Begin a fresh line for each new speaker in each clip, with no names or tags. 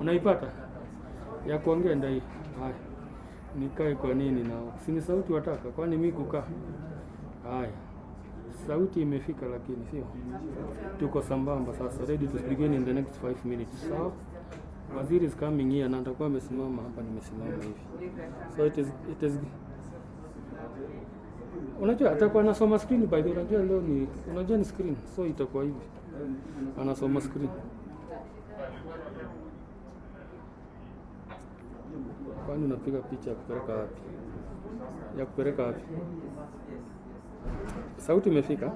Unaipata? Ya kuongea ndio hii. Haya. Nikae kwa nini nao? Si ni sauti wataka? Kwani mimi kukaa? Haya. Sauti imefika lakini sio. Tuko sambamba sasa. Ready to begin in the next 5 minutes. Sawa? Waziri is coming here na atakuwa amesimama hapa, nimesimama hivi. So it is unajua atakuwa anasoma screen by the way. Unajua leo ni unajua ni screen. So itakuwa hivi. Anasoma screen. Kwani unapiga picha ya kupeleka wapi? Ya kupeleka wapi? Sauti imefika?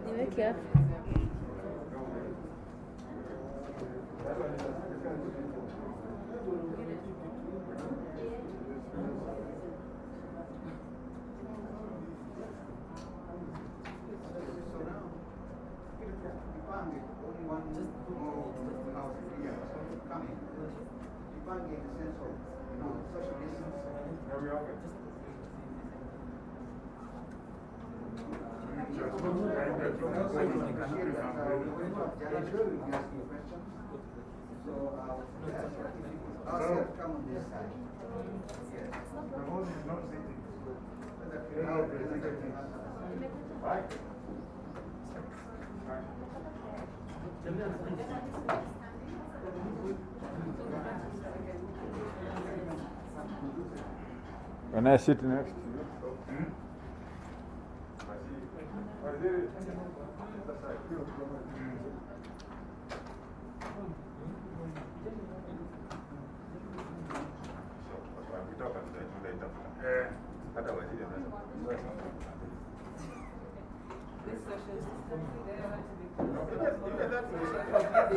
Niweke hapa.
When I sit next to you.
This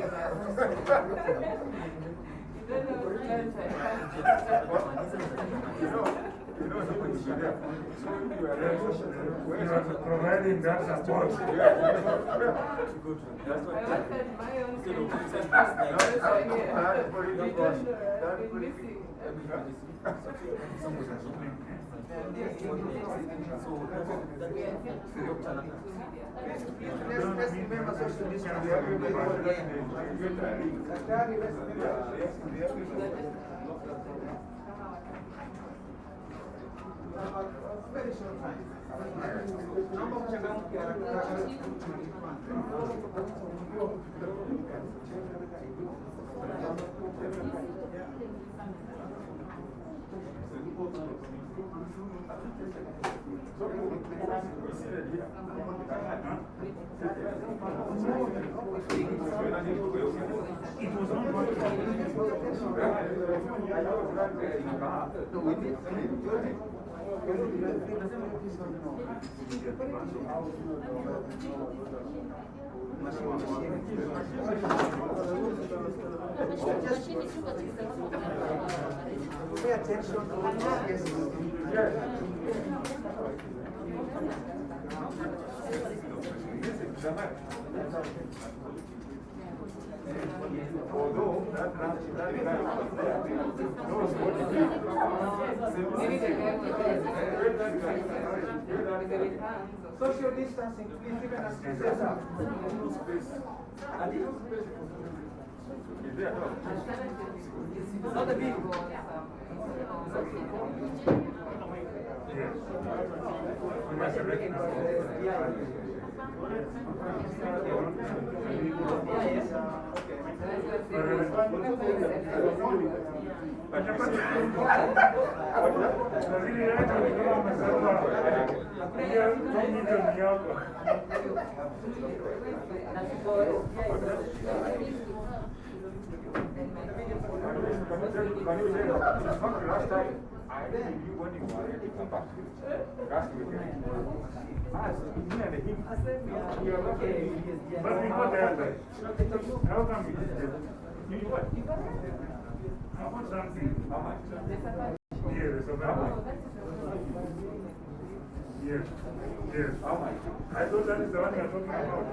Providing that support. Very short time. Pay attention to although that knows what it is. Social distancing, please, even as space. Is there not the big yes. We must recognize last time I didn't give when you were ready to come back. Last weekend. Me and him. We are okay. But we got there. How come we did it? You what? I want something. How much? Yes, so how much? Yes. Yes. How much? I thought that is the one you are talking about.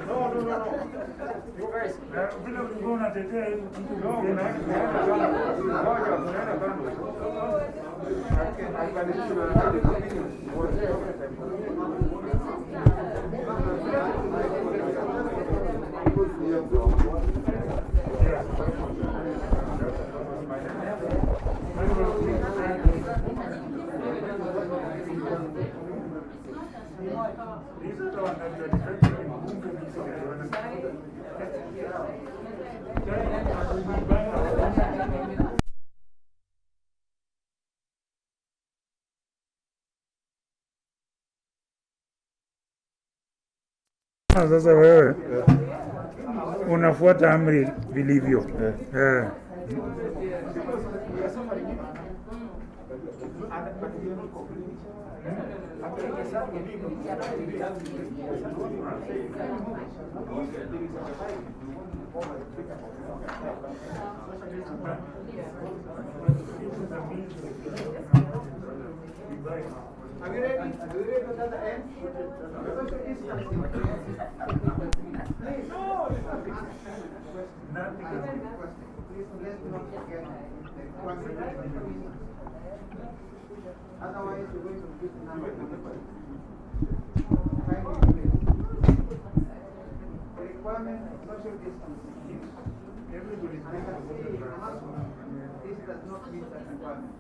No. You guys, we don't go on the day. No, these are the ones that are defective in sasa wewe unafuata amri vilivyo. Are you ready? Are you ready to the end? No! Let's not forget otherwise you're going to lose the number of people. The requirement of social distancing. Everybody's going to this does not meet that requirement.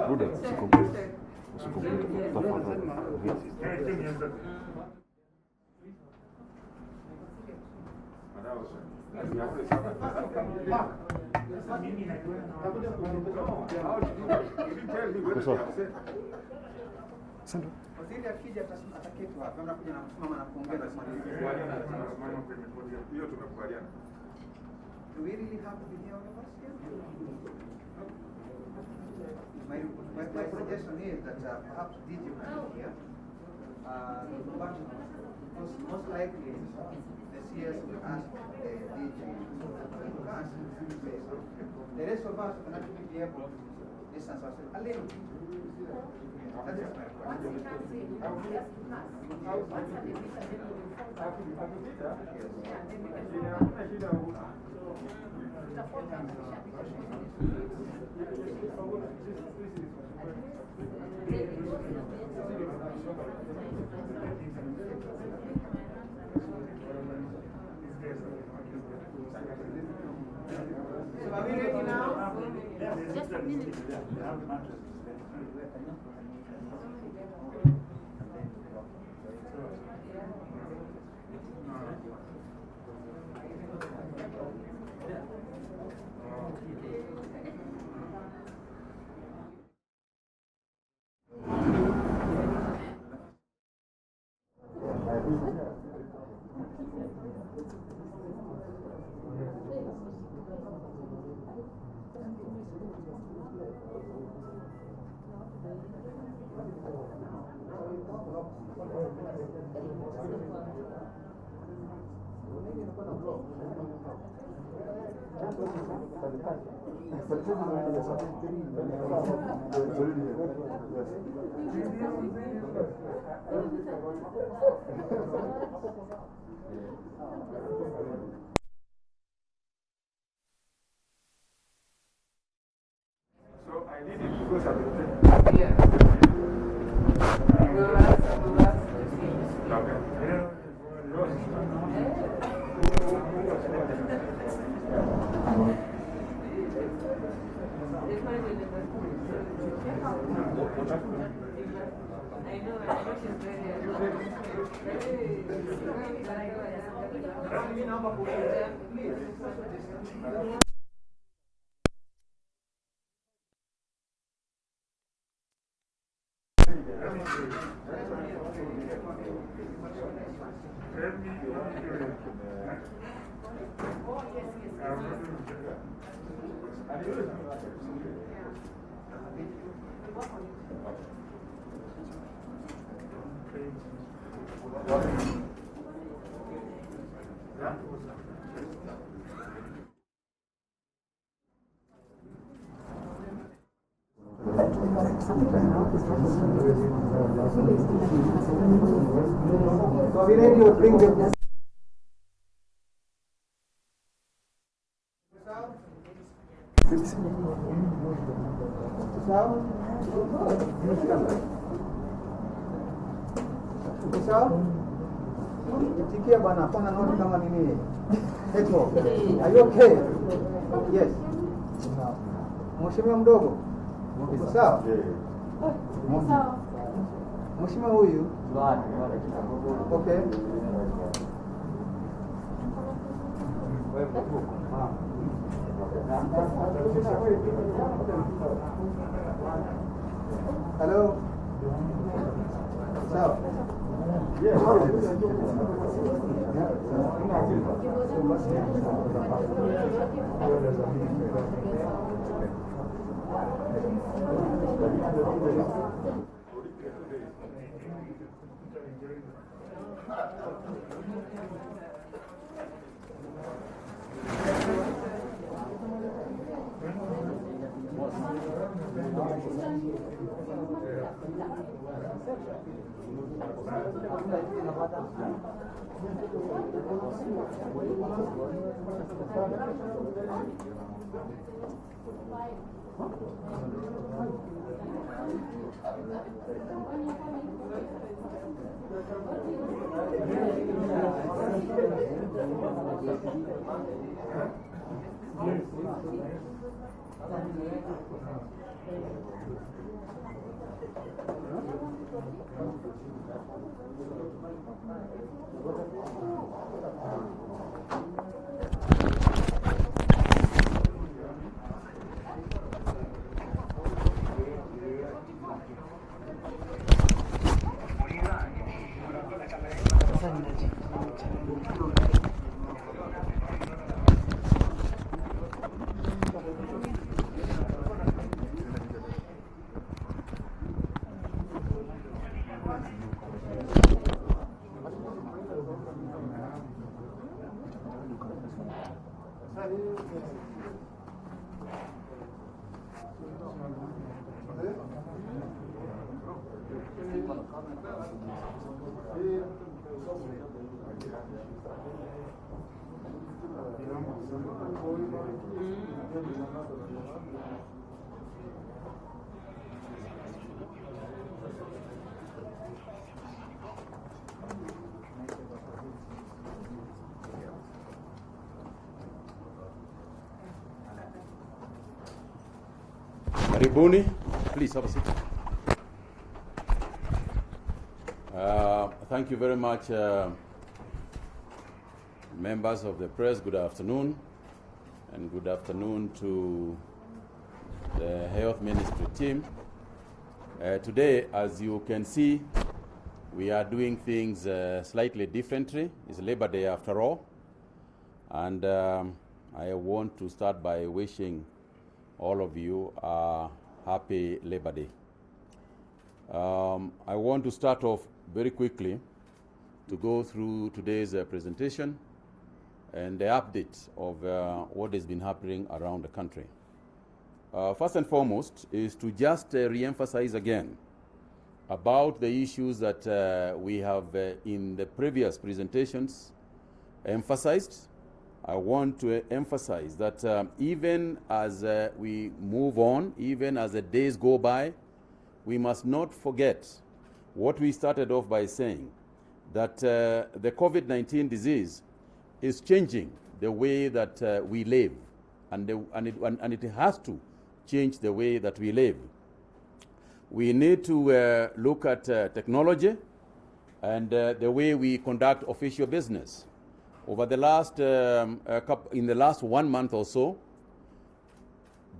Bude, usikumbuke tafadhali.
Waziri akija ataketi wapi? Anakuja na kusimama na kuongea na hiyo tunakubaliana. Do we really have to be here all of us here? My
my suggestion is that perhaps DJ can be here. But because most likely the CS will ask the DJ to say something. The rest of us can actually be able to distance ourselves a little bit. That is my question.
So are we ready now?
Just a minute.
So I did it because of the
Yeah. We'll ask the teams.
Okay.
I know she's very
So we ready to bring them. Itikia bana, hapana naona kama nini. Eto. Are you okay? Yes. Mheshimiwa mdogo. Sawa? Sawa. Mheshimiwa huyu. Okay. Hello. Sawa.
Karibuni, please have a seat. Thank you very much, members of the press. Good afternoon, and good afternoon to the Health Ministry team. Today, as you can see, we are doing things slightly differently. It's Labor Day after all, and I want to start by wishing all of you a happy Labor Day. I want to start off very quickly to go through today's presentation and the update of what has been happening around the country. First and foremost is to just re-emphasize again about the issues that we have in the previous presentations emphasized. I want to emphasize that even as we move on, even as the days go by, we must not forget what we started off by saying, that the COVID-19 disease is changing the way that we live, and it has to change the way that we live. We need to look at technology and the way we conduct official business. Over the last, in the last 1 month or so,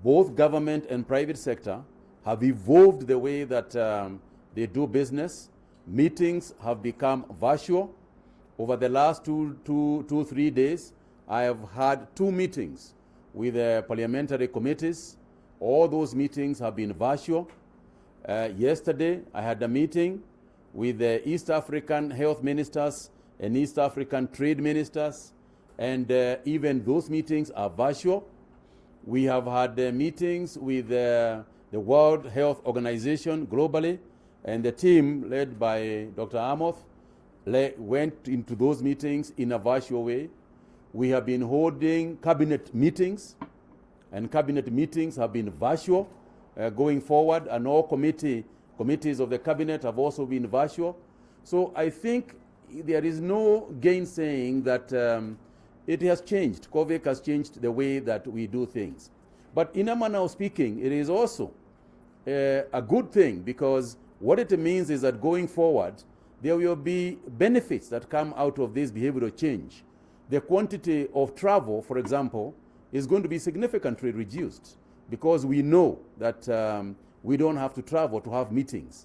both government and private sector have evolved the way that they do business. Meetings have become virtual. Over the last 3 days, I have had 2 meetings with parliamentary committees. All those meetings have been virtual. Yesterday, I had a meeting with the East African health ministers and East African trade ministers, and even those meetings are virtual. We have had meetings with the World Health Organization globally, and the team led by Dr. Amoth went into those meetings in a virtual way. We have been holding cabinet meetings, and cabinet meetings have been virtual going forward, and all committees of the cabinet have also been virtual. So I think there is no gainsaying that it has changed. COVID has changed the way that we do things. But in a manner of speaking, it is also a good thing, because what it means is that going forward, there will be benefits that come out of this behavioral change. The quantity of travel, for example, is going to be significantly reduced, because we know that we don't have to travel to have meetings.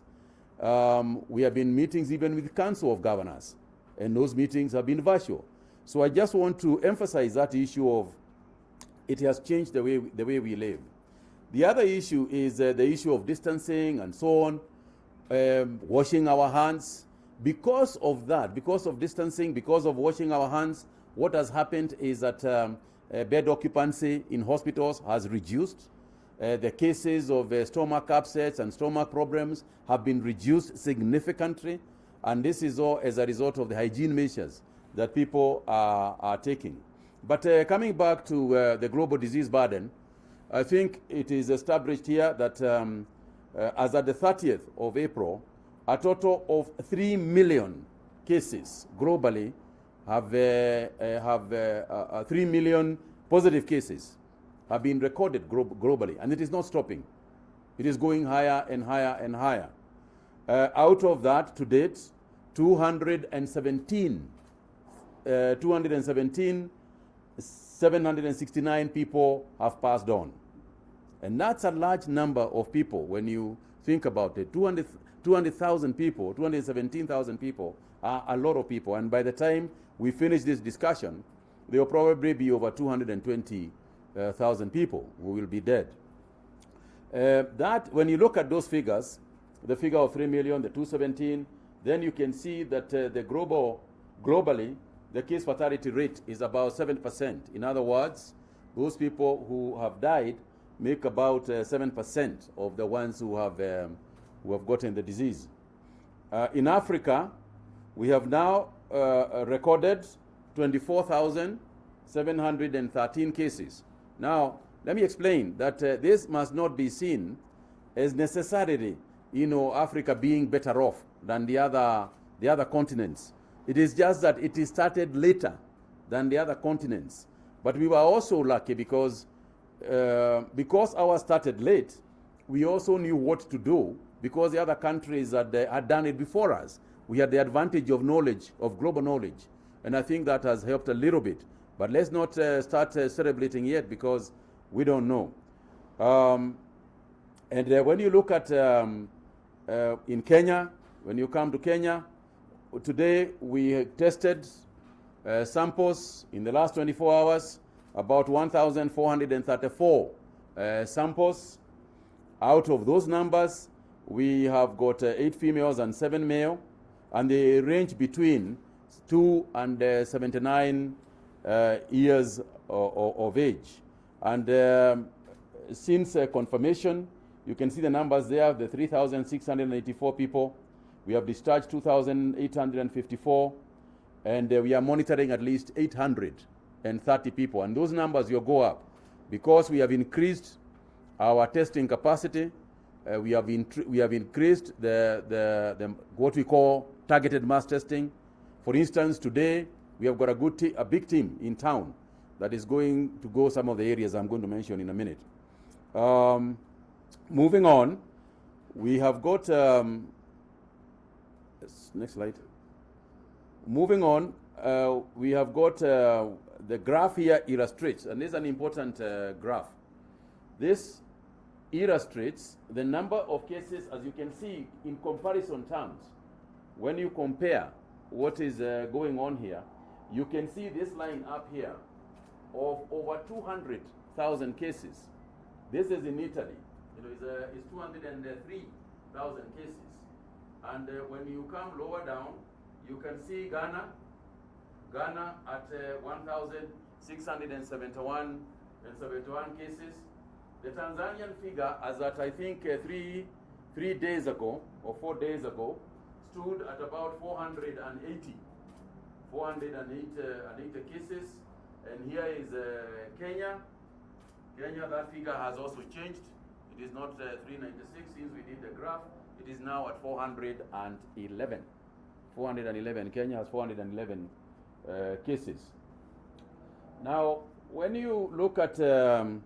We have been meetings even with the Council of Governors, and those meetings have been virtual. So I just want to emphasize that issue of it has changed the way we live. The other issue is the issue of distancing and so on, washing our hands. Because of that, because of distancing, because of washing our hands, what has happened is that bed occupancy in hospitals has reduced. The cases of stomach upsets and stomach problems have been reduced significantly, and this is all as a result of the hygiene measures that people are taking. But coming back to the global disease burden, I think it is established here that as at the 30th of April, a total of 3 million cases globally have 3 million positive cases have been recorded globally, and it is not stopping. It is going higher and higher and higher. Out of that, to date, 769 people have passed on. And that's a large number of people when you think about it. 200,000 people, 217,000 people are a lot of people. And by the time we finish this discussion, there will probably be over 220,000 people who will be dead. That, when you look at those figures, the figure of 3 million, the 217, then you can see that globally, the case fatality rate is about 7%. In other words, those people who have died make about 7% of the ones who have gotten the disease. In Africa, we have now recorded 24,713 cases. Now, let me explain that this must not be seen as necessarily, Africa being better off than the other continents. It is just that it is started later than the other continents. But we were also lucky because ours started late, we also knew what to do because the other countries had done it before us. We had the advantage of knowledge, of global knowledge. And I think that has helped a little bit. But let's not start celebrating yet because we don't know. And when you look at in Kenya, when you come to Kenya, today we tested samples in the last 24 hours, about 1,434 samples. Out of those numbers, we have got 8 females and 7 male, and they range between 2 and 79 years of age. And since confirmation, you can see the numbers there, the 3,684 people. We have discharged 2,854, and we are monitoring at least 830 people. And those numbers will go up because we have increased our testing capacity. We have increased the what we call targeted mass testing. For instance, today we have got a big team in town that is going to go some of the areas I'm going to mention in a minute. Moving on, we have got next slide. Moving on, we have got the graph here illustrates, and this is an important graph. This illustrates the number of cases, as you can see, in comparison terms. When you compare what is going on here, you can see this line up here of over 200,000 cases. This is in Italy. It's 203,000 cases. And when you come lower down, you can see Ghana at 1,671 cases. The Tanzanian figure, as at I think 3 days ago or 4 days ago, stood at about 480 cases. And here is Kenya. Kenya, that figure has also changed. It is not 396 since we did the graph. It is now at 411. 411. Kenya has 411 cases. Now, when you look at the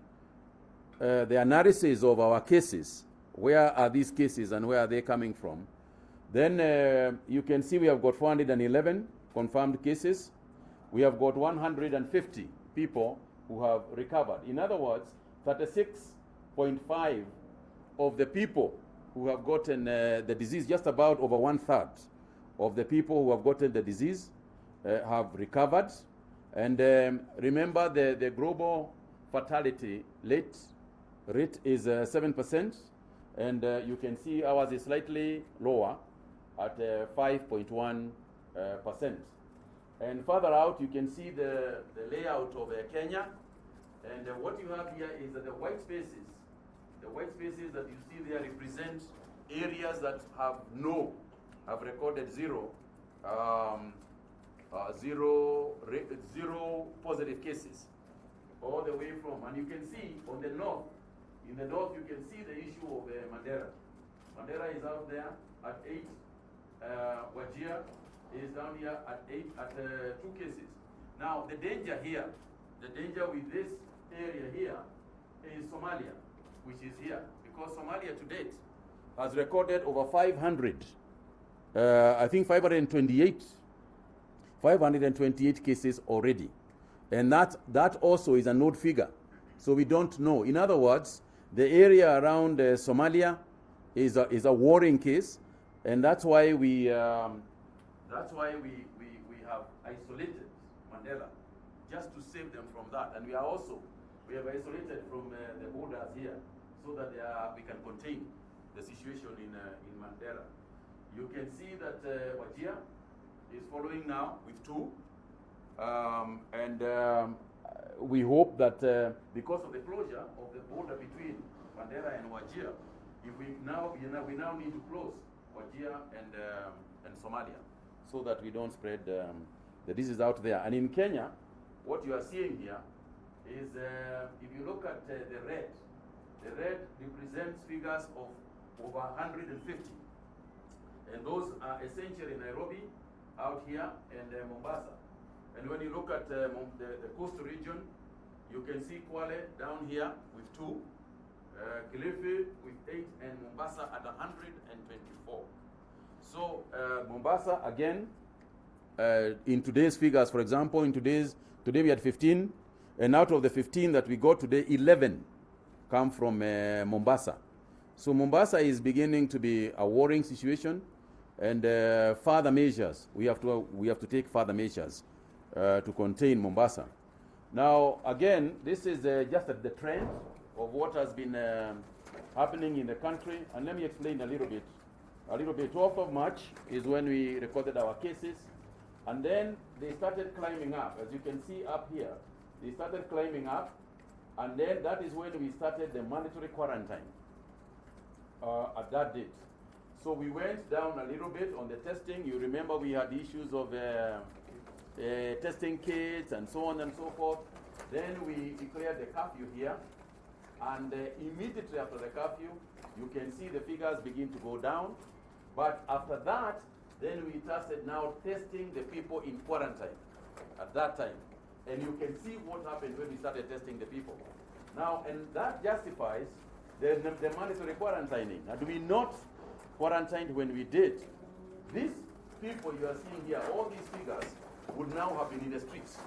analysis of our cases, where are these cases and where are they coming from, then you can see we have got 411 confirmed cases. We have got 150 people who have recovered. In other words, 36.5 of the people who have gotten the disease, just about over 1/3 of the people who have gotten the disease have recovered. And remember, the global fatality rate is 7%, and you can see ours is slightly lower at 5.1%. And further out, you can see the layout of Kenya. And what you have here is that the white spaces that you see there represent areas that have recorded zero positive cases all the way from. And you can see on the north, in the north you can see the issue of Mandera. Mandera is out there at 8. Wajir is down here at 2 cases. Now the danger with this area here is Somalia, which is here, because Somalia to date has recorded over 500, I think 528 cases already. And that also is an odd figure. So we don't know. In other words, the area around Somalia is a worrying case, and that's why we have isolated Mandela, just to save them from that. And we have isolated from the borders here, so that we can contain the situation in Mandela. You can see that Wajir is following now with 2, and we hope that because of the closure of the border between Mandera and Wajir, if we now need to close Wajir and Somalia, so that we don't spread the disease out there. And in Kenya, what you are seeing here is, if you look at the red represents figures of over 150. And those are essentially Nairobi, out here, and Mombasa. And when you look at the coastal region, you can see Kwale down here with 2, Kilifi with 8, and Mombasa at 124. So Mombasa, again, in today's figures, for example, today we had 15, and out of the 15 that we got today, 11 come from Mombasa. So Mombasa is beginning to be a worrying situation, and further measures, we have to take further measures to contain Mombasa. Now, again, this is just the trend of what has been happening in the country, and let me explain a little bit. 12th of March is when we recorded our cases, and then they started climbing up. As you can see up here, they started climbing up, and then that is when we started the mandatory quarantine at that date. So we went down a little bit on the testing. You remember we had issues of testing kits and so on and so forth. Then we declared the curfew here, and immediately after the curfew, you can see the figures begin to go down. But after that, then we started now testing the people in quarantine at that time. And you can see what happened when we started testing the people. Now, and that justifies the mandatory quarantining. Had we not quarantined when we did, these people you are seeing here, all these figures, would now have been in the streets.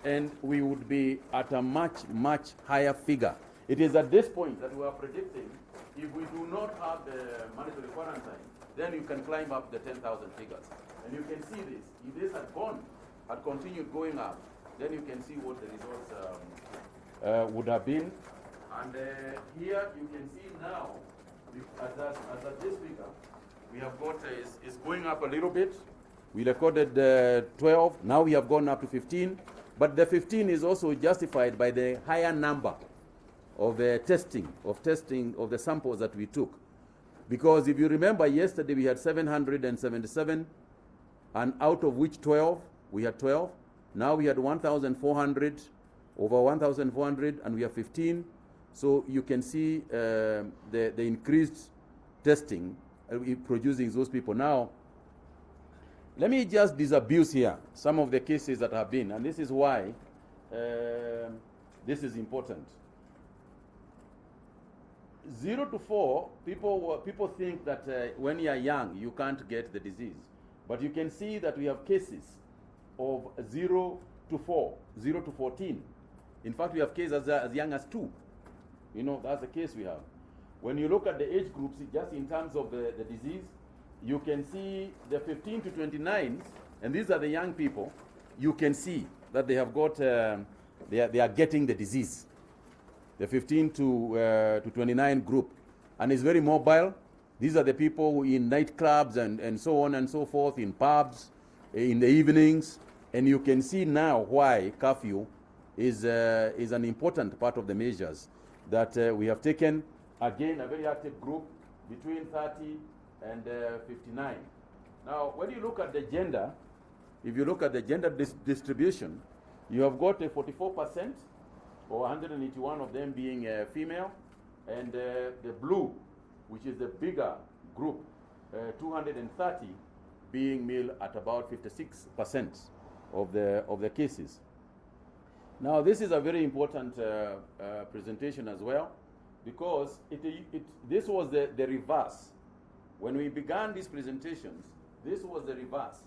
And we would be at a much, much higher figure. It is at this point that we are predicting, if we do not have the mandatory quarantine, then you can climb up the 10,000 figures. And you can see this. If this had continued going up, then you can see what the results would have been. And here you can see now, as at this figure, we have got, is going up a little bit. We recorded 12, now we have gone up to 15. But the 15 is also justified by the higher number of testing of the samples that we took. Because if you remember, yesterday we had 777, and out of which 12, we had 12. Now we had 1,400, over 1,400, and we have 15. So you can see the increased testing producing those people. Now, let me just disabuse here some of the cases that have been, and this is why this is important. 0 to 4, people think that when you are young, you can't get the disease. But you can see that we have cases of 0 to 4, 0 to 14. In fact, we have cases as young as 2. You know, that's the case we have. When you look at the age groups, just in terms of the disease, you can see the 15 to 29s, and these are the young people. You can see that they have got, they are getting the disease. The 15 to 29 group, and it's very mobile. These are the people in nightclubs and so on and so forth, in pubs, in the evenings, and you can see now why curfew is an important part of the measures that we have taken. Again, a very active group between 30 and 59. Now, when you look at the gender, if you look at the gender distribution, you have got a 44%, or 181 of them being female, and the blue, which is the bigger group, 230 being male at about 56% of the cases. Now, this is a very important presentation as well, because this was the reverse. When we began these presentations, this was the reverse,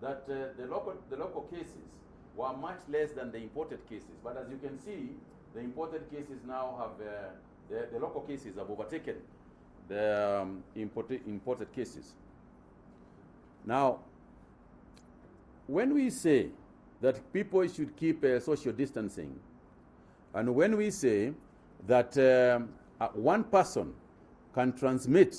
that the local cases were much less than the imported cases. But as you can see, the imported cases now have, the local cases have overtaken the imported cases. Now, when we say that people should keep social distancing, and when we say that one person can transmit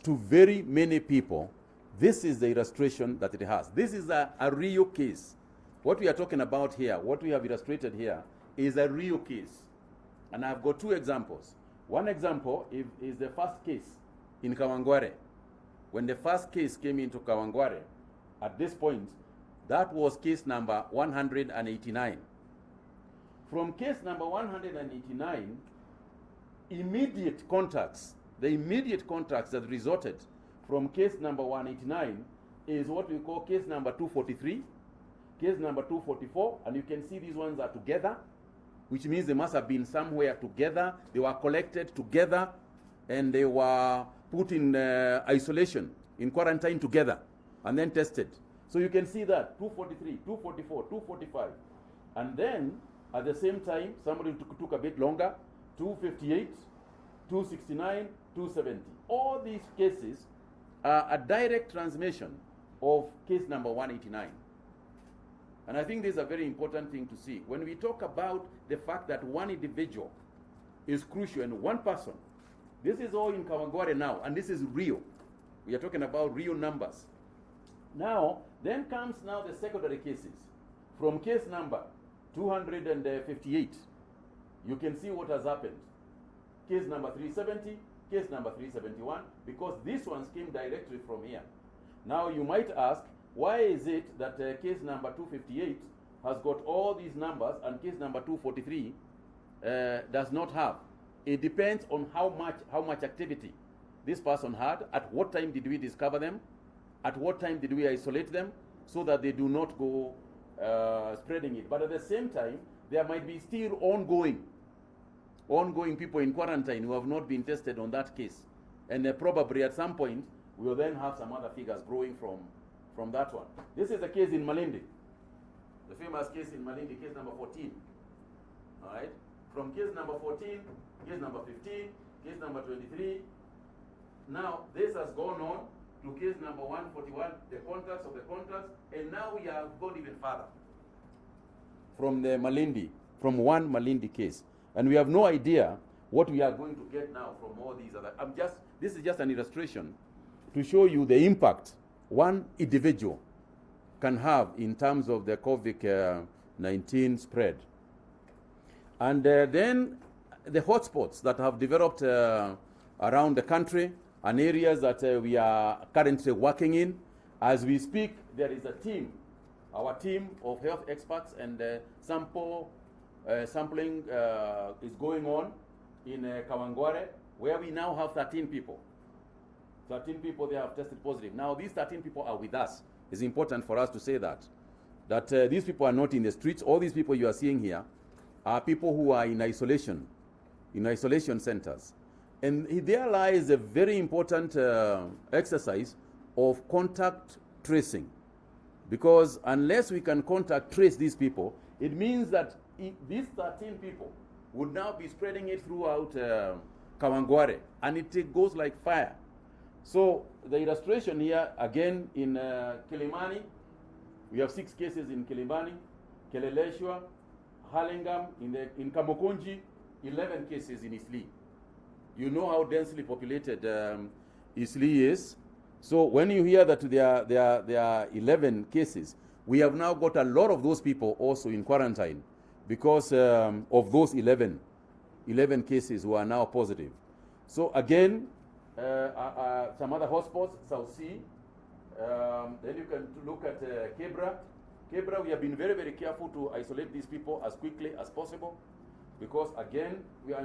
to very many people, this is the illustration that it has. This is a real case what we are talking about here, what we have illustrated here, is a real case. And I've got two examples. One example is the first case in Kawangware. When the first case came into Kawangware, at this point, that was case number 189. From case number 189, immediate contacts, the immediate contacts that resulted from case number 189 is what we call case number 243, case number 244, and you can see these ones are together, which means they must have been somewhere together. They were collected together, and they were put in isolation, in quarantine together, and then tested. So you can see that 243, 244, 245. And then, at the same time, somebody took a bit longer, 258, 269, 270. All these cases are a direct transmission of case number 189. And I think this is a very important thing to see. When we talk about the fact that one individual is crucial and one person, this is all in Kawangware now, and this is real. We are talking about real numbers. Now, then comes now the secondary cases. From case number 258, you can see what has happened. Case number 370, case number 371, because these ones came directly from here. Now, you might ask, why is it that case number 258 has got all these numbers and case number 243 does not have? It depends on how much activity this person had, at what time did we discover them, at what time did we isolate them, so that they do not go spreading it. But at the same time, there might be still ongoing people in quarantine who have not been tested on that case. And probably at some point, we will then have some other figures growing from that one. This is the case in Malindi, the famous case in Malindi, case number 14. All right? From case number 14, case number 15, case number 23. Now, this has gone on to case number 141, the contacts of the contacts, and now we have gone even further from the Malindi, from one Malindi case. And we have no idea what we are going to get now from all these other. This is just an illustration to show you the impact one individual can have in terms of the COVID-19 spread. And then the hotspots that have developed around the country and areas that we are currently working in. As we speak, there is a team, our team of health experts, and sampling is going on in Kawangware, where we now have 13 people. 13 people, they have tested positive. Now, these 13 people are with us. It's important for us to say that these people are not in the streets. All these people you are seeing here are people who are in isolation centers. And there lies a very important exercise of contact tracing. Because unless we can contact trace these people, it means that these 13 people would now be spreading it throughout Kawangware, and it goes like fire. So the illustration here, again, in Kilimani, we have 6 cases in Kilimani, Keleleshwa, Hurlingham, in Kamukunji, 11 cases in Eastleigh. You know how densely populated Eastleigh is. So when you hear that there are 11 cases, we have now got a lot of those people also in quarantine because of those 11 cases who are now positive. So again, some other hotspots, South Sea. Then you can look at Kebra. Kebra, we have been very, very careful to isolate these people as quickly as possible because, again,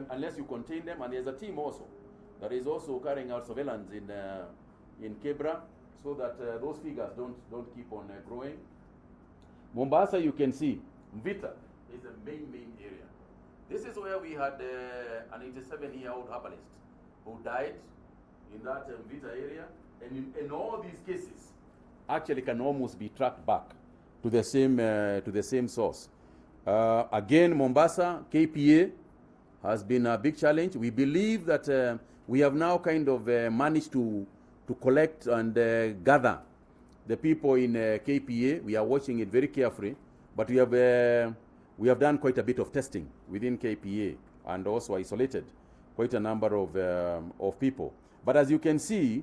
unless you contain them, and there's a team also that is also carrying out surveillance in Kebra so that those figures don't keep on growing. Mombasa, you can see, Mvita is the main area. This is where we had an 87-year-old herbalist who died in that Mvita area, and in all these cases actually can almost be tracked back to the same source. Again, Mombasa, KPA has been a big challenge. We believe that we have now kind of managed to collect and gather the people in KPA. We are watching it very carefully, but we have done quite a bit of testing within KPA and also isolated quite a number of people. But as you can see,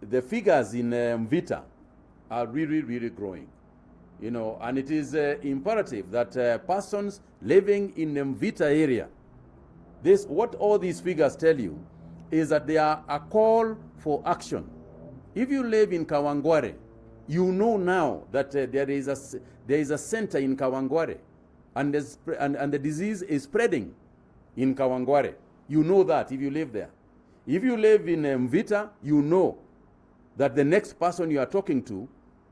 the figures in Mvita are really, really growing. you know, and it is imperative that persons living in Mvita area, what all these figures tell you is that they are a call for action. If you live in Kawangware, you know now that there is a center in Kawangware, and the disease is spreading in Kawangware. You know that if you live there. If you live in Mvita, you know that the next person you are talking to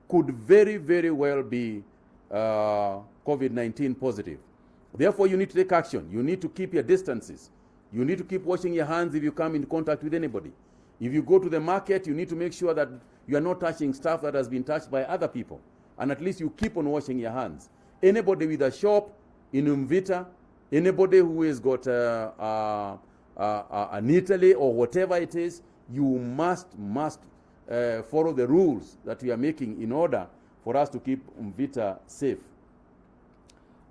could very, very well be COVID-19 positive. Therefore, you need to take action. You need to keep your distances. You need to keep washing your hands if you come in contact with anybody. If you go to the market, you need to make sure that you are not touching stuff that has been touched by other people. And at least you keep on washing your hands. Anybody with a shop in Mvita, anybody who has got an Italy or whatever it is, you must follow the rules that we are making in order for us to keep Mvita safe.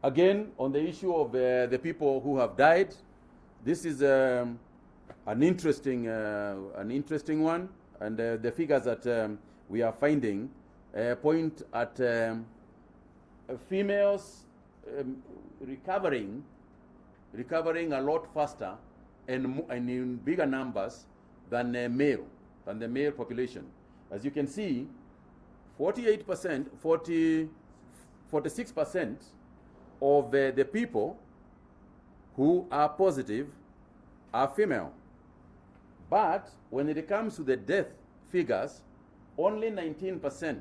Again, on the issue of the people who have died, this is an interesting one, and the figures that we are finding point at females recovering a lot faster and in bigger numbers than the male population. As you can see, 46% of the people who are positive are female. But when it comes to the death figures, only 19%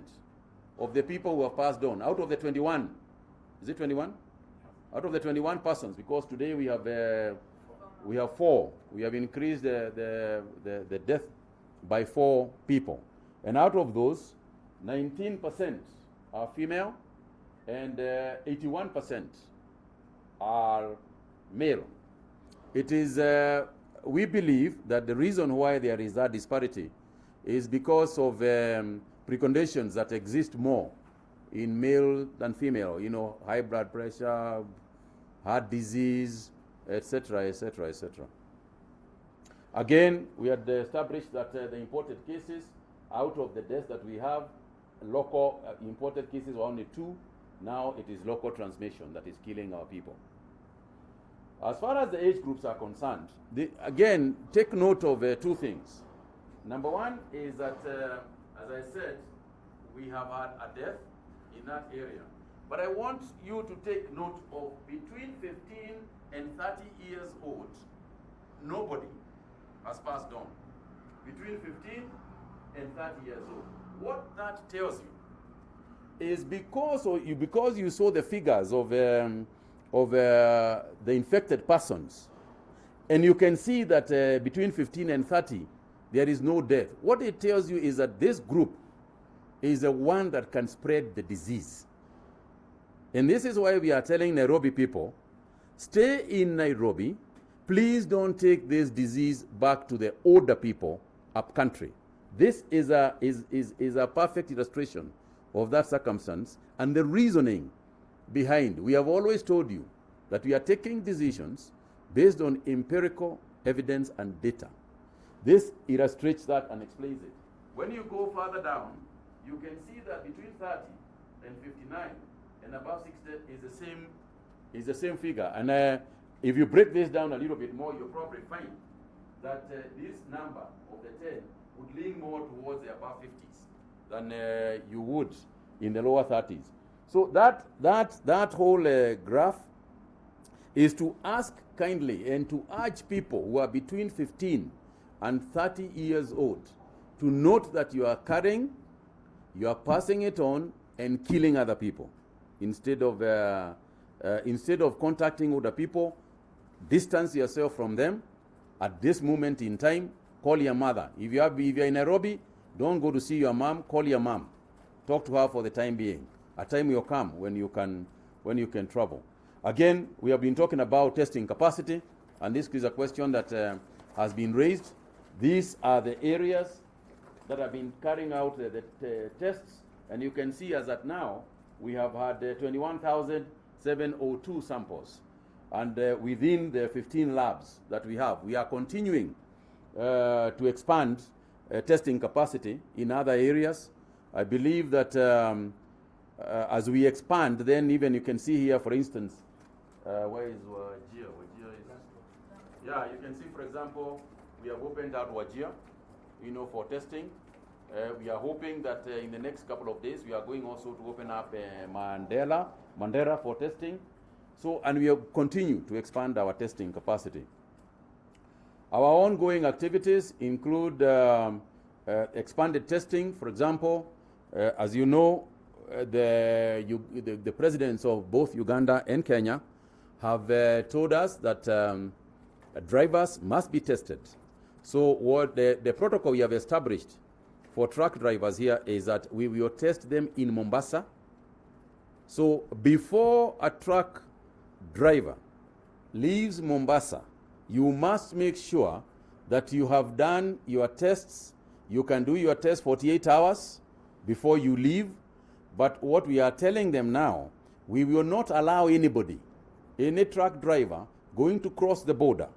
of the people who have passed on, out of the 21, is it 21? Out of the 21 persons, because today we have 4. We have increased the death by 4 people. And out of those, 19% are female and 81% are male. It is, we believe that the reason why there is that disparity is because of preconditions that exist more in male than female, you know, high blood pressure, heart disease, etc., etc., etc. Again, we had established that the imported cases, out of the deaths that we have, local imported cases were only 2. Now it is local transmission that is killing our people. As far as the age groups are concerned, again, take note of 2 things. Number one is that, as I said, we have had a death in that area. But I want you to take note of between 15 and 30 years old, nobody has passed on. Between 15 and 30 years old. What that tells you is because you saw the figures of the infected persons, and you can see that between 15 and 30, there is no death. What it tells you is that this group is the one that can spread the disease. And this is why we are telling Nairobi people, stay in Nairobi. Please don't take this disease back to the older people up country. This is a perfect illustration of that circumstance and the reasoning behind. We have always told you that we are taking decisions based on empirical evidence and data. This illustrates that and explains it. When you go further down, you can see that between 30 and 59 and above 60 is the same figure. And if you break this down a little bit more, you'll probably find that this number of the 10 would lean more towards the above 50s than you would in the lower 30s. So that whole graph is to ask kindly and to urge people who are between 15 and 30 years old to note that you are carrying, you are passing it on and killing other people. Instead of contacting other people, distance yourself from them. At this moment in time, call your mother. If you're in Nairobi, don't go to see your mom, call your mom. Talk to her for the time being. A time will come when you can travel. Again, we have been talking about testing capacity, and this is a question that has been raised. These are the areas that have been carrying out the tests, and you can see as at now, we have had 21,702 samples. And within the 15 labs that we have, we are continuing to expand testing capacity in other areas. I believe that as we expand, then even you can see here, for instance, where is Wajir? Wajir is, yeah, you can see, for example, we have opened out Wajir, for testing. We are hoping that in the next couple of days, we are going also to open up Mandera for testing. So, and we will continue to expand our testing capacity. Our ongoing activities include expanded testing. For example, as you know, the presidents of both Uganda and Kenya have told us that drivers must be tested. So what the protocol we have established for truck drivers here is that we will test them in Mombasa. So before a truck driver leaves Mombasa, you must make sure that you have done your tests. You can do your test 48 hours before you leave. But what we are telling them now, we will not allow anybody, any truck driver, going to cross the border.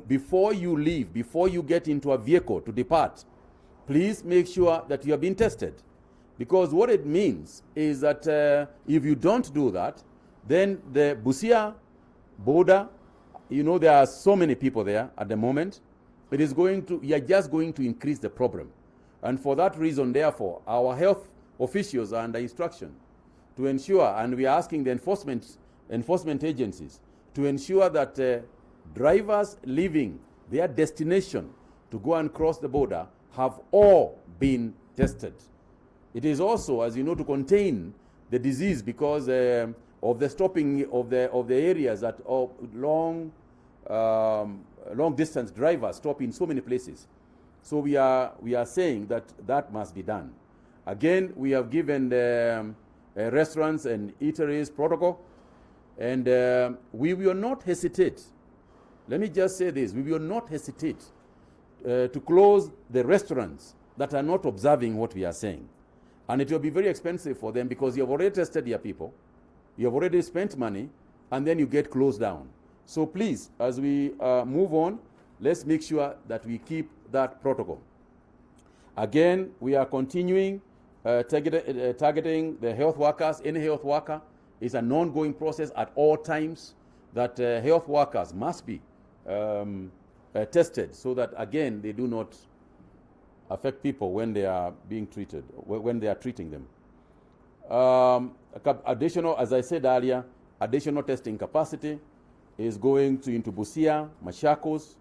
Before you leave, before you get into a vehicle to depart, please make sure that you have been tested. Because what it means is that if you don't do that, then the Busia border, there are so many people there at the moment. You are just going to increase the problem. And for that reason, therefore, our health officials are under instruction to ensure, and we are asking the enforcement agencies to ensure that drivers leaving their destination to go and cross the border have all been tested. It is also, as you know, to contain the disease because of the stopping of the areas that long distance drivers stop in so many places. So we are saying that must be done. Again, we have given the restaurants and eateries protocol, and we will not hesitate. Let me just say this: we will not hesitate to close the restaurants that are not observing what we are saying. And it will be very expensive for them because you have already tested your people, you have already spent money, and then you get closed down. So please, as we move on, let's make sure that we keep that protocol. Again, we are continuing targeting the health workers. Any health worker is an ongoing process at all times that health workers must be tested so that, again, they do not affect people when they are being treated, when they are treating them. Additional, as I said earlier, additional testing capacity is going into Busia, Machakos,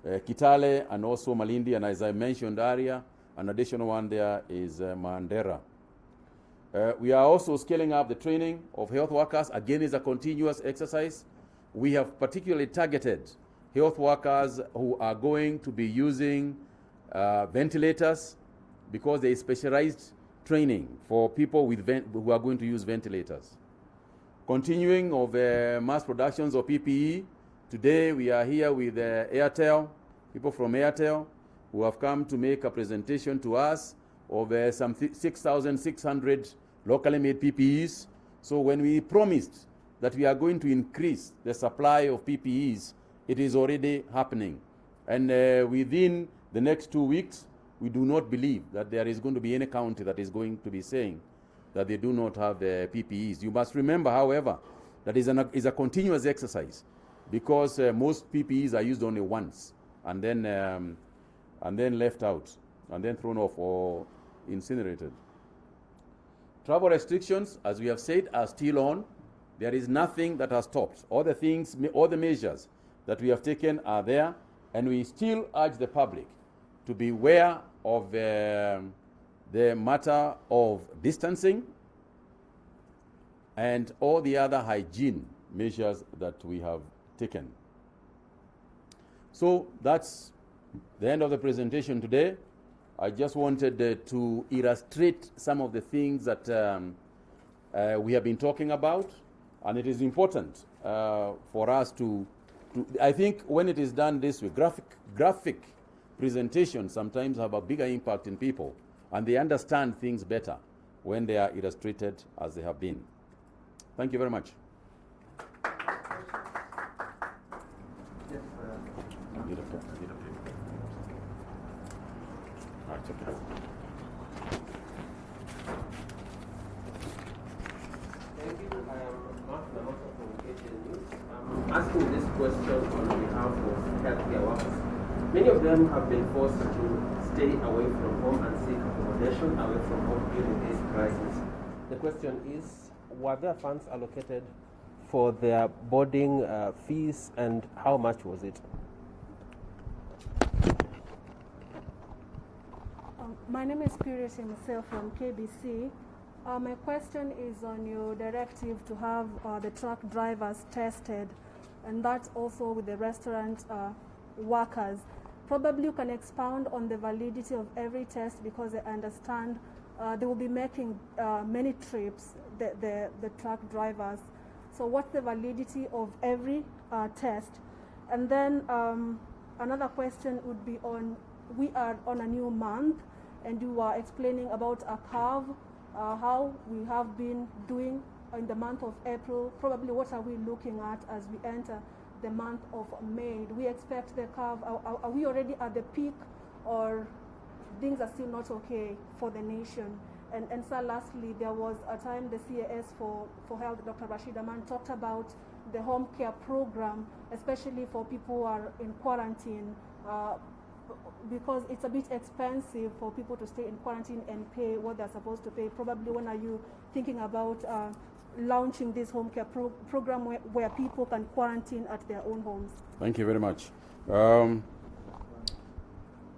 Kitale, and also Malindi. And as I mentioned earlier, an additional one there is Mandera. We are also scaling up the training of health workers. Again, it's a continuous exercise. We have particularly targeted health workers who are going to be using ventilators because there is specialized training for people who are going to use ventilators. Continuing of mass productions of PPE. Today we are here with Airtel, people from Airtel who have come to make a presentation to us of some 6,600 locally made PPEs. So when we promised that we are going to increase the supply of PPEs, it is already happening. And within the next 2 weeks, we do not believe that there is going to be any county that is going to be saying that they do not have PPEs. You must remember, however, that is a continuous exercise because most PPEs are used only once and then left out and then thrown off or incinerated. Travel restrictions, as we have said, are still on. There is nothing that has stopped. All the measures that we have taken are there, and we still urge the public to be aware of the matter of distancing and all the other hygiene measures that we have taken. So that's the end of the presentation today. I just wanted to illustrate some of the things that we have been talking about, and it is important for us to I think when it is done this way, graphic presentations sometimes have a bigger impact in people, and they understand things better when they are illustrated as they have been. Thank you very much.
Namato from KTN News. I'm asking this question on behalf of healthcare workers. Many of them have been forced to stay away from home and seek accommodation away from home during this crisis. The question is, were there funds allocated for their boarding fees, and how much was it?
My name is Purity myself from KBC. My question is on your directive to have the truck drivers tested, and that's also with the restaurant workers. Probably you can expound on the validity of every test, because I understand they will be making many trips, the truck drivers. So what's the validity of every test? And then another question would be on, we are on a new month, and you are explaining about a curve, how we have been doing in the month of April. Probably what are we looking at as we enter the month of May? Do we expect the curve, are we already at the peak, or things are still not okay for the nation? And so lastly, there was a time the CAS for Health, Dr. Rashid Aman, talked about the home care program, especially for people who are in quarantine, because it's a bit expensive for people to stay in quarantine and pay what they're supposed to pay. Probably when are you thinking about launching this home care program where people can quarantine at their own homes?
Thank you very much.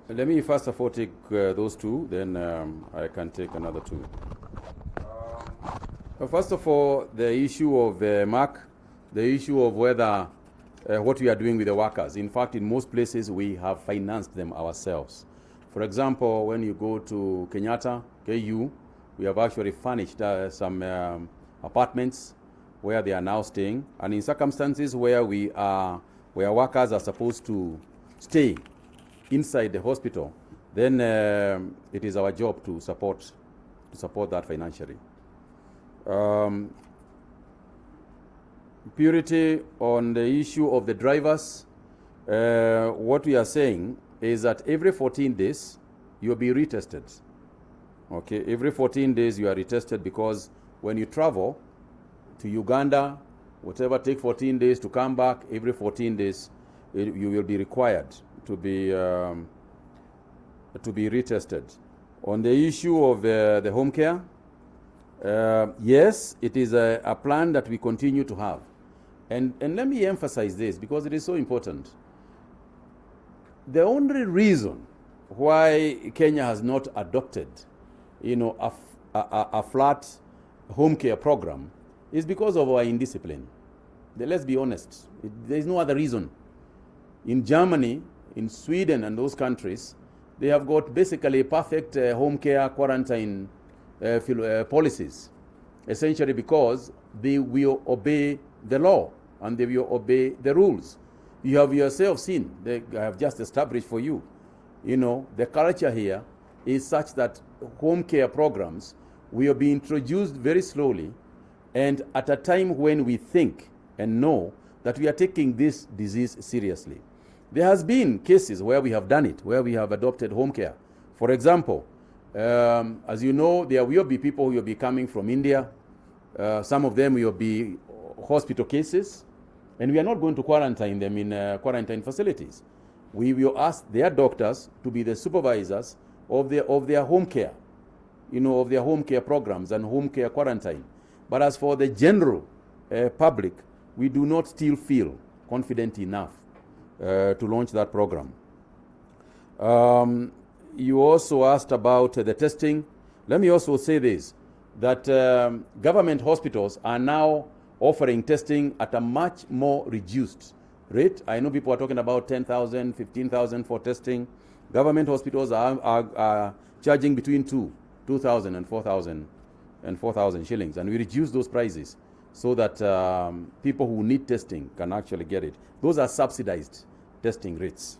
Let me first of all take those two, then I can take another two. First of all, the issue of MAC, the issue of whether what we are doing with the workers. In fact, in most places, we have financed them ourselves. For example, when you go to Kenyatta, KU, we have actually furnished some apartments where they are now staying. And in circumstances where where workers are supposed to stay inside the hospital, then it is our job to support that financially. Purity, on the issue of the drivers, what we are saying is that every 14 days you will be retested. Okay, every 14 days you are retested, because when you travel to Uganda, whatever, take 14 days to come back, every 14 days you will be required to be retested. On the issue of the home care, yes, it is a plan that we continue to have. And let me emphasize this, because it is so important. The only reason why Kenya has not adopted, a flat home care program is because of our indiscipline. Let's be honest. There is no other reason. In Germany, in Sweden and those countries, they have got basically perfect home care quarantine policies, essentially because they will obey the law and they will obey the rules. You have yourself seen, I have just established for you, the culture here is such that home care programs will be introduced very slowly and at a time when we think and know that we are taking this disease seriously. There has been cases where we have done it, where we have adopted home care. For example, as you know, there will be people who will be coming from India. Some of them will be hospital cases, and we are not going to quarantine them in quarantine facilities. We will ask their doctors to be the supervisors of their home care, of their home care programs and home care quarantine. But as for the general public, we do not still feel confident enough to launch that program. You also asked about the testing. Let me also say this, that government hospitals are now offering testing at a much more reduced rate. I know people are talking about 10,000, 15,000 for testing. Government hospitals are charging between 2,000 and 4,000 shillings. And we reduce those prices so that people who need testing can actually get it. Those are subsidized testing rates.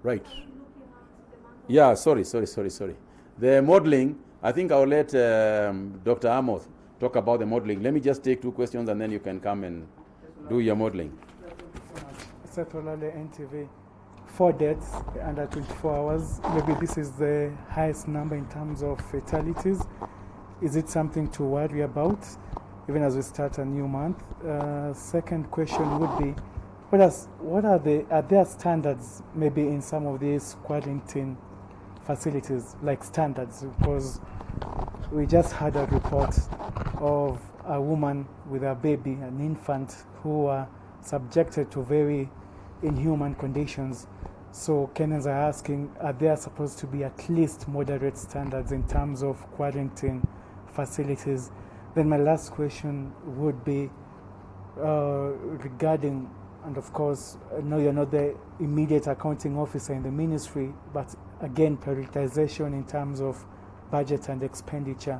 Right. Yeah, sorry. The modeling, I think I'll let Dr. Amos talk about the modeling. Let me just take two questions and then you can come and do your modeling.
Seth Olale, NTV. 4 deaths under 24 hours. Maybe this is the highest number in terms of fatalities. Is it something to worry about? even as we start a new month. Second question would be, are there standards maybe in some of these quarantine facilities, like standards? Because we just had a report of a woman with a baby, an infant, who were subjected to very inhuman conditions. So Kenyans are asking, are there supposed to be at least moderate standards in terms of quarantine facilities? Then my last question would be regarding, and of course, I know you're not the immediate accounting officer in the ministry, but again, prioritization in terms of budget and expenditure.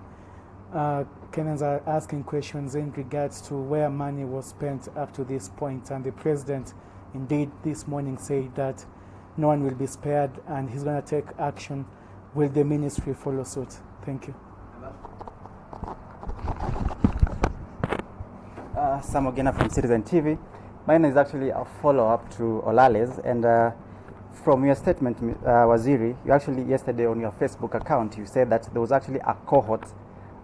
Kenyans are asking questions in regards to where money was spent up to this point, and the president indeed this morning said that no one will be spared and he's going to take action. Will the ministry follow suit? Thank you.
Sam Ogena from Citizen TV. Mine is actually a follow-up to Olale's, and from your statement, Waziri, you actually yesterday on your Facebook account, you said that there was actually a cohort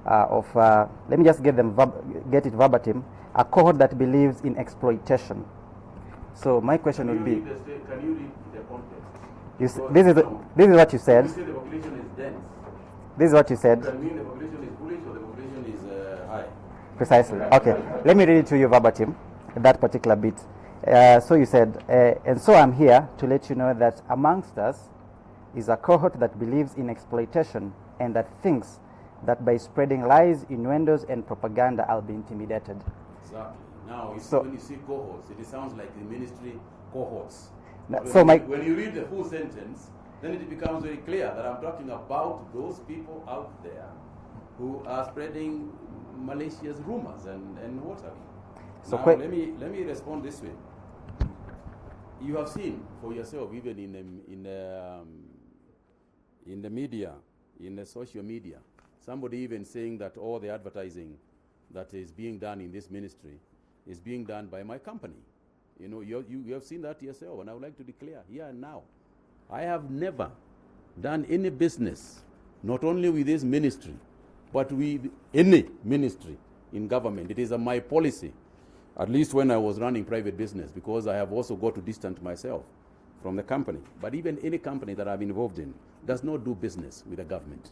of, let me just get it verbatim, a cohort that believes in exploitation. So my question would be,
can you read the context?
This is what you said.
You say the population is dense.
This is what you said.
Does that mean the population is foolish or the population is high?
Precisely. Okay. Let me read it to you verbatim, that particular bit. So you said, and so I'm here to let you know that amongst us is a cohort that believes in exploitation and that thinks that by spreading lies, innuendos, and propaganda, I'll be intimidated.
Exactly. Now,
So-
when you see cohorts, it sounds like the ministry cohorts.
When
you read the full sentence, then it becomes very clear that I'm talking about those people out there who are spreading malicious rumors and what have you.
So
now,
que-
let me respond this way. You have seen for yourself, even in the media, in the social media, somebody even saying that all the advertising that is being done in this ministry is being done by my company. You know, you have seen that yourself, and I would like to declare here and now, I have never done any business, not only with this ministry, but with any ministry in government. It is my policy, at least when I was running private business, because I have also got to distance myself from the company. But even any company that I'm involved in does not do business with the government.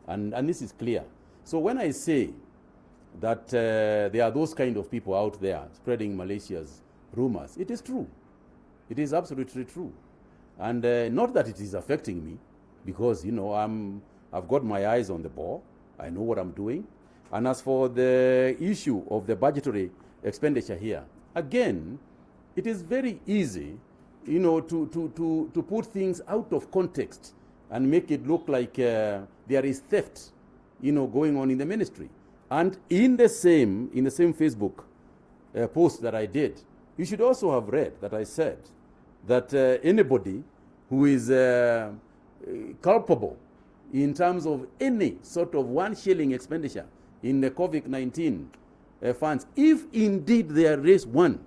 And this is clear. So when I say that there are those kind of people out there spreading malicious rumors, it is true. It is absolutely true. And not that it is affecting me, because, you know, I've got my eyes on the ball. I know what I'm doing. And as for the issue of the budgetary expenditure here, again, it is very easy, you know, to put things out of context and make it look like there is theft, you know, going on in the ministry. And in the same Facebook post that I did, you should also have read that I said that anybody who is culpable in terms of any sort of 1 shilling expenditure in the COVID-19 funds, if indeed there is one,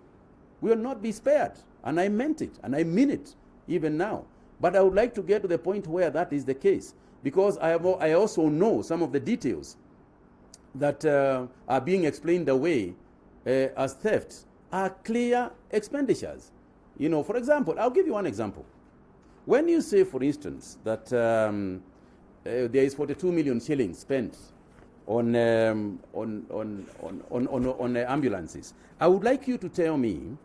will not be spared. And I meant it, and I mean it even now. But I would like to get to the point where that is the case, because I also know some of the details that are being explained away as theft are clear expenditures. You know, for example, I'll give you one example. When you say, for instance, that there is 42 million shillings spent on ambulances, I would like you to tell me,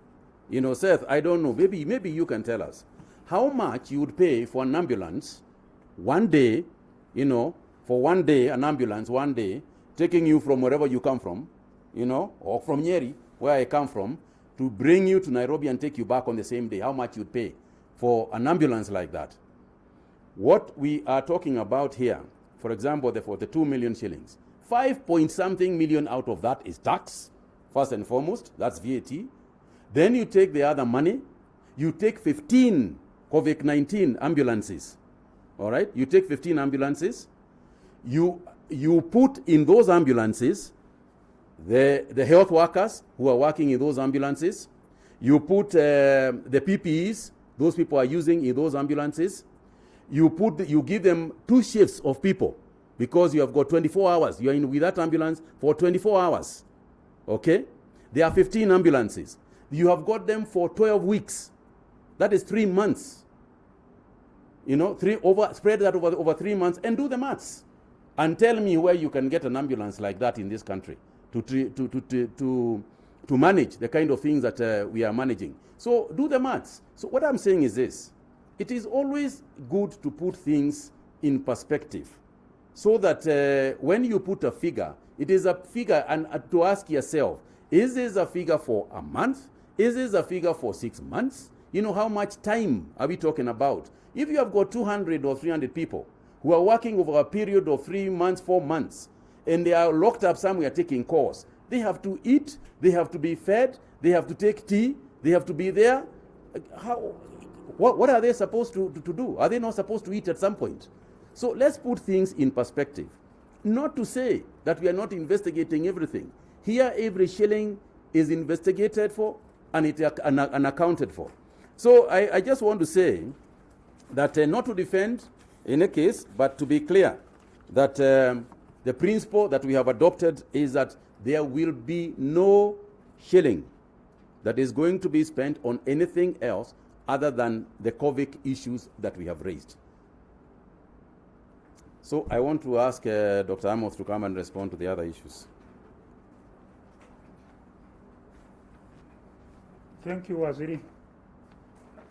you know, Seth, I don't know, maybe you can tell us how much you would pay for an ambulance one day, you know, for 1 day, an ambulance 1 day, taking you from wherever you come from, you know, or from Nyeri, where I come from, to bring you to Nairobi and take you back on the same day, how much you'd pay for an ambulance like that. What we are talking about here, for example, the 42 million shillings, 5-point-something million out of that is tax, first and foremost, that's VAT. Then you take the other money, you take 15 COVID-19 ambulances, all right? You take 15 ambulances, you put in those ambulances the health workers who are working in those ambulances, you put the PPEs those people are using in those ambulances, you give them 2 shifts of people, because you have got 24 hours. You are in with that ambulance for 24 hours. Okay? There are 15 ambulances. You have got them for 12 weeks. That is 3 months. You know, spread that over 3 months and do the maths. And tell me where you can get an ambulance like that in this country to manage the kind of things that we are managing. So do the maths. So what I'm saying is this. It is always good to put things in perspective so that when you put a figure, it is a figure, and to ask yourself, is this a figure for a month? Is this a figure for 6 months? You know, how much time are we talking about? If you have got 200 or 300 people who are working over a period of 3 months, 4 months, and they are locked up somewhere taking course, they have to eat, they have to be fed, they have to take tea, they have to be there. What are they supposed to do? Are they not supposed to eat at some point? So let's put things in perspective. Not to say that we are not investigating everything. Here, every shilling is investigated for and accounted for. So I just want to say that not to defend in a case, but to be clear that the principle that we have adopted is that there will be no shilling that is going to be spent on anything else other than the COVID issues that we have raised. So I want to ask Dr. Amos to come and respond to the other issues.
Thank you, Waziri.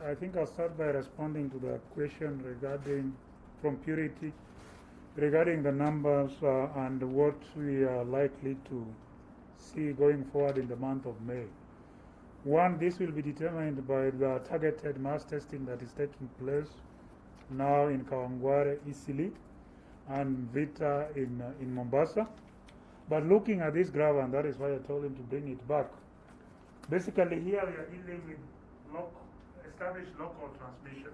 I think I'll start by responding to the question from Purity regarding the numbers and what we are likely to see going forward in the month of May. One, this will be determined by the targeted mass testing that is taking place now in Kawangware, Isili, and Vita in Mombasa. But looking at this graph, and that is why I told him to bring it back, basically here we are dealing with established local transmission.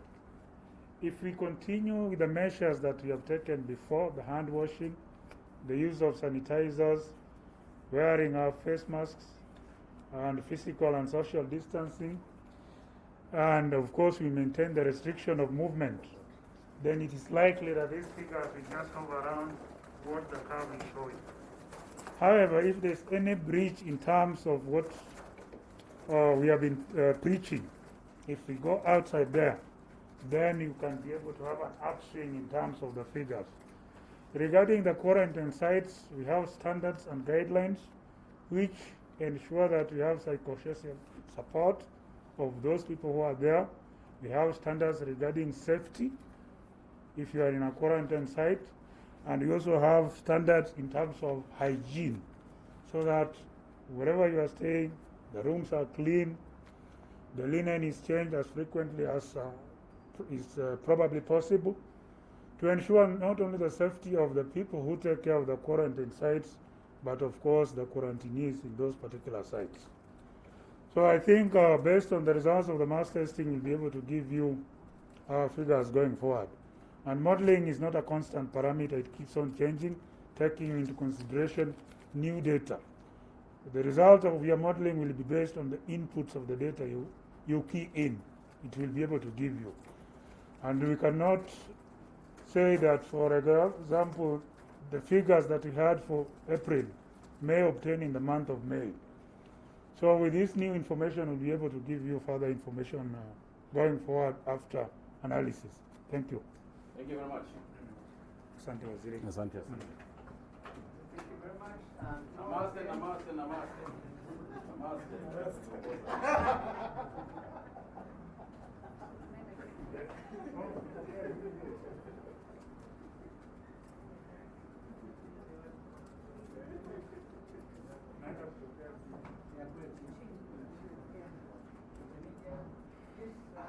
If we continue with the measures that we have taken before, the hand washing, the use of sanitizers, wearing our face masks, and physical and social distancing, and of course we maintain the restriction of movement, then it is likely that these figures will just hover around what the curve is showing. However, if there's any breach in terms of what we have been preaching, if we go outside there, then you can be able to have an upswing in terms of the figures. Regarding the quarantine sites, we have standards and guidelines which ensure that we have psychosocial support of those people who are there. We have standards regarding safety if you are in a quarantine site, and we also have standards in terms of hygiene, so that wherever you are staying, the rooms are clean, the linen is changed as frequently as is probably possible, to ensure not only the safety of the people who take care of the quarantine sites, but of course the quarantinees in those particular sites. So I think based on the results of the mass testing, we'll be able to give you our figures going forward. And modeling is not a constant parameter, it keeps on changing, taking into consideration new data. The result of your modeling will be based on the inputs of the data you key in. It will be able to give you. And we cannot say that, for example, the figures that we had for April may obtain in the month of May. So with this new information, we'll be able to give you further information going forward after analysis. Thank you.
Thank you very much.
Asante Waziri.
Asante.
Thank you very much.
Namaste, namaste, namaste.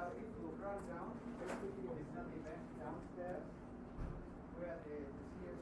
If you run down, basically there's an event downstairs where the CS